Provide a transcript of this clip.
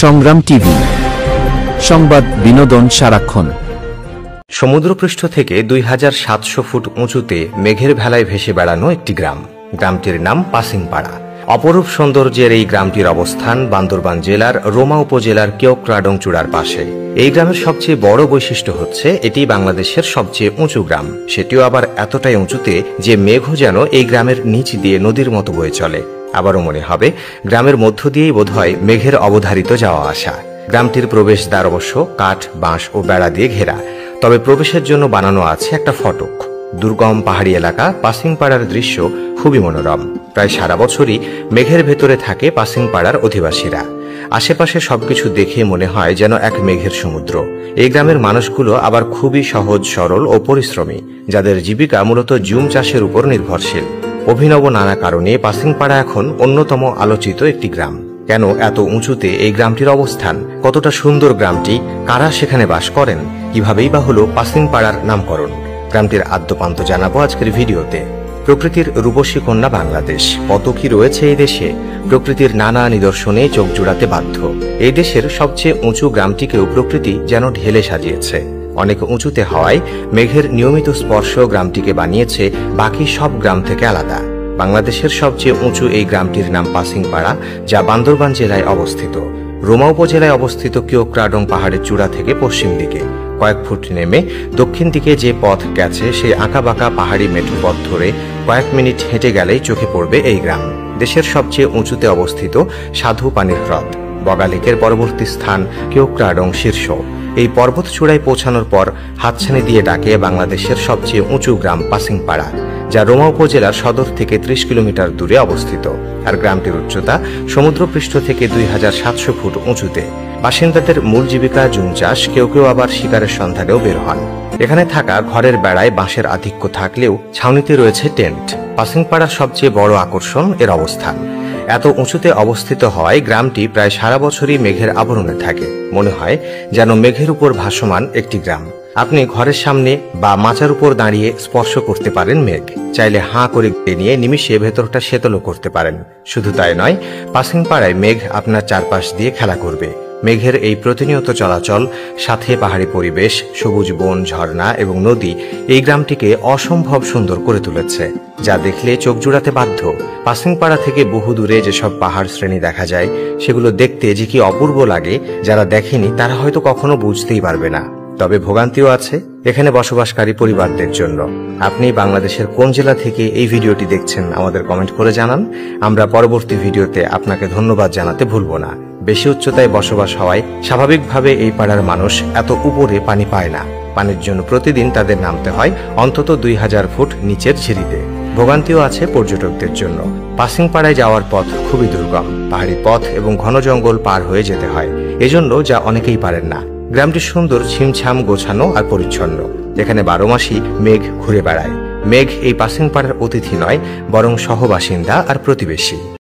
সংগ্রাম টিভি, সংবাদ বিনোদন সারাক্ষণ। সমুদ্রপৃষ্ঠ থেকে 2700 ফুট উঁচুতে মেঘের ভেলায় ভেসে বেড়ানো একটি গ্রাম। গ্রামটির নাম পাসিংপাড়া। অপরূপ সৌন্দর্যের এই গ্রামটির অবস্থান বান্দরবান জেলার রোমা উপজেলার কেওক্রাডং চূড়ার পাশে। এই গ্রামের সবচেয়ে বড় বৈশিষ্ট্য হচ্ছে এটি বাংলাদেশের সবচেয়ে উঁচু গ্রাম, সেটিও আবার এতটাই উঁচুতে যে মেঘও যেন এই গ্রামের নিচ দিয়ে নদীর মতো বয়ে চলে। আবারও মনে হবে গ্রামের মধ্য দিয়েই বোধহয় মেঘের অবধারিত যাওয়া আসা। গ্রামটির প্রবেশদ্বার অবশ্য কাঠ, বাঁশ ও বেড়া দিয়ে ঘেরা, তবে প্রবেশের জন্য বানানো আছে একটা ফটক। দুর্গম পাহাড়ি এলাকা পাসিংপাড়ার দৃশ্য খুবই মনোরম। প্রায় সারা বছরই মেঘের ভেতরে থাকে পাসিংপাড়ার অধিবাসীরা। আশেপাশে সবকিছু দেখে মনে হয় যেন এক মেঘের সমুদ্র। এই গ্রামের মানুষগুলো আবার খুবই সহজ সরল ও পরিশ্রমী, যাদের জীবিকা মূলত জুম চাষের উপর নির্ভরশীল। অভিনব নানা কারণে পাসিংপাড়া এখন অন্যতম আলোচিত একটি গ্রাম। কেন এত উঁচুতে এই গ্রামটির অবস্থান, কতটা সুন্দর গ্রামটি, কারা সেখানে বাস করেন, কিভাবেই বা হলো পাসিংপাড়ার নামকরণ, গ্রামটির আদ্যপান্ত জানাবো আজকের ভিডিওতে। প্রকৃতির রূপসী কন্যা বাংলাদেশ, কত কি রয়েছে এই দেশে। প্রকৃতির নানা নিদর্শনে চোখ জোড়াতে বাধ্য। এই দেশের সবচেয়ে উঁচু গ্রামটিকেও প্রকৃতি যেন ঢেলে সাজিয়েছে। অনেক উঁচুতে হওয়ায় মেঘের নিয়মিত স্পর্শ গ্রামটিকে বানিয়েছে বাকি সব গ্রাম থেকে আলাদা। বাংলাদেশের সবচেয়ে উঁচু এই গ্রামটির নাম পাসিংপাড়া, যা বান্দরবান জেলায় অবস্থিত। রোমা উপজেলায় অবস্থিত কেওক্রাডং পাহাড়ের চূড়া থেকে পশ্চিম দিকে কয়েক ফুট নেমে দক্ষিণ দিকে যে পথ গেছে সেই আঁকাবাঁকা পাহাড়ি মেঠো পথ ধরে কয়েক মিনিট হেঁটে গেলেই চোখে পড়বে এই গ্রাম। দেশের সবচেয়ে উঁচুতে অবস্থিত সাধু পানির হ্রদ বগালেকের পরবর্তী স্থান কেওক্রাডং শীর্ষ। এই পর্বত চূড়ায় পৌঁছানোর পর হাতছানি দিয়ে ডাকে বাংলাদেশের সবচেয়ে উঁচু গ্রাম পাসিংপাড়া, যা রোমা উপজেলার সদর থেকে 30 কিলোমিটার দূরে অবস্থিত। আর গ্রামটির উচ্চতা সমুদ্রপৃষ্ঠ থেকে 2700 ফুট উঁচুতে। বাসিন্দাদের মূল জীবিকা জুম চাষ, কেউ কেউ আবার শিকারের সন্ধানেও বের হন। এখানে থাকা ঘরের বেড়ায় বাঁশের আধিক্য থাকলেও ছাউনিতে রয়েছে টেন্ট। পাসিংপাড়ার সবচেয়ে বড় আকর্ষণ এর অবস্থান। এত উঁচুতে অবস্থিত হওয়ায় গ্রামটি প্রায় সারা বছরই মেঘের আবরণে থাকে। মনে হয় যেন মেঘের উপর ভাসমান একটি গ্রাম। আপনি ঘরের সামনে বা মাচার উপর দাঁড়িয়ে স্পর্শ করতে পারেন মেঘ। চাইলে হাঁ করে নিয়ে নিমিষে ভেতরটা শীতলও করতে পারেন। শুধু তাই নয়, পাসিংপাড়ায় মেঘ আপনার চারপাশ দিয়ে খেলা করবে। মেঘের এই প্রতিনিয়ত চলাচল, সাথে পাহাড়ি পরিবেশ, সবুজ বন, ঝর্ণা এবং নদী এই গ্রামটিকে অসম্ভব সুন্দর করে তুলেছে, যা দেখলে চোখ জুড়াতে বাধ্য। পাসিংপাড়া থেকে বহু দূরে যেসব পাহাড় শ্রেণী দেখা যায়, সেগুলো দেখতে যে কি অপূর্ব লাগে, যারা দেখেনি তারা হয়তো কখনো বুঝতেই পারবে না। তবে ভোগান্তিও আছে এখানে বসবাসকারী পরিবারদের জন্য। আপনি বাংলাদেশের কোন জেলা থেকে এই ভিডিওটি দেখছেন আমাদের কমেন্ট করে জানান। আমরা পরবর্তী ভিডিওতে আপনাকে ধন্যবাদ জানাতে ভুলব না। বেশি উচ্চতায় বসবাস হওয়ায় স্বাভাবিকভাবে এই পাড়ার মানুষ এত উপরে পানি পায় না। পানির জন্য প্রতিদিন তাদের নামতে হয় অন্তত 2000 ফুট নিচের সিঁড়িতে। ভোগান্তিও আছে পর্যটকদের জন্য। পাসিংপাড়ায় যাওয়ার পথ খুবই দুর্গম। পাহাড়ি পথ এবং ঘন জঙ্গল পার হয়ে যেতে হয়, এজন্য যা অনেকেই পারেন না। গ্রামটি সুন্দর, ছিমছাম, গোছানো আর পরিচ্ছন্ন। এখানে 12 মাসই মেঘ ঘুরে বেড়ায়। মেঘ এই পাসিংপাড়ার অতিথি নয়, বরং সহবাসিন্দা আর প্রতিবেশী।